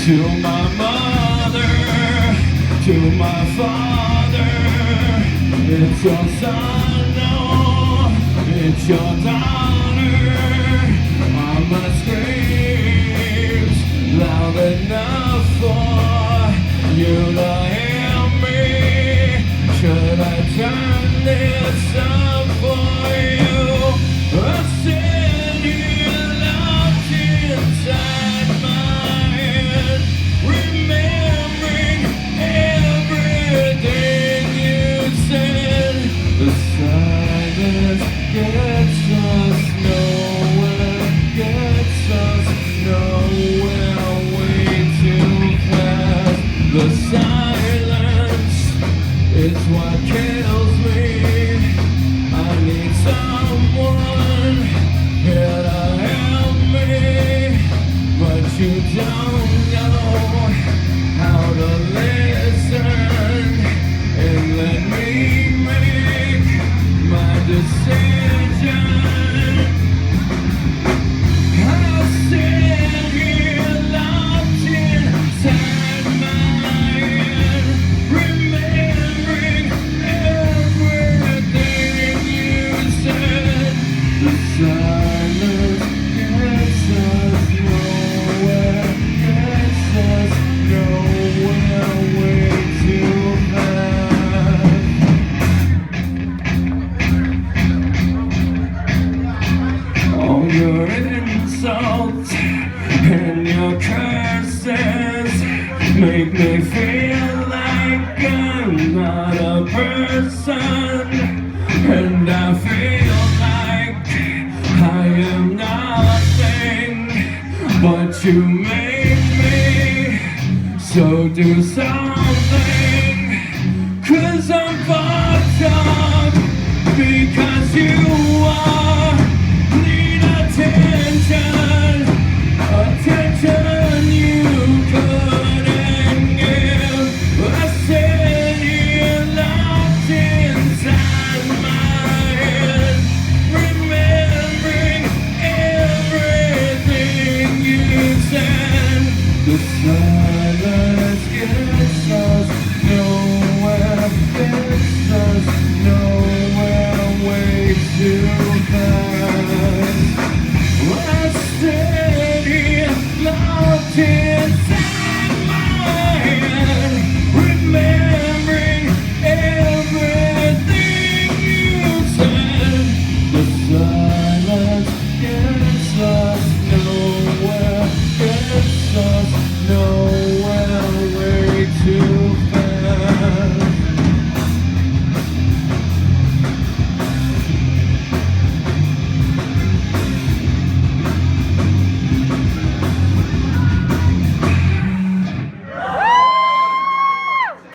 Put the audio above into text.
To my mother, to my father, it's your son, no, it's your daughter. Mama screams loud enough for you to hear me. Should I turn this up for you? I said you locked inside my head, remembering everything you said. The silence gets us nowhere, gets us nowhere, way too fast. The silence is what kills me. I need someone here to help me, but you don't know how to listen and let me make my decision. I sit here locked inside my head, remembering everything you said. The silence gets us nowhere, gets us nowhere, way too fast. All your insults and your curses make me feel like I'm not a person, and I feel like I am nothing, but you make me, so do something.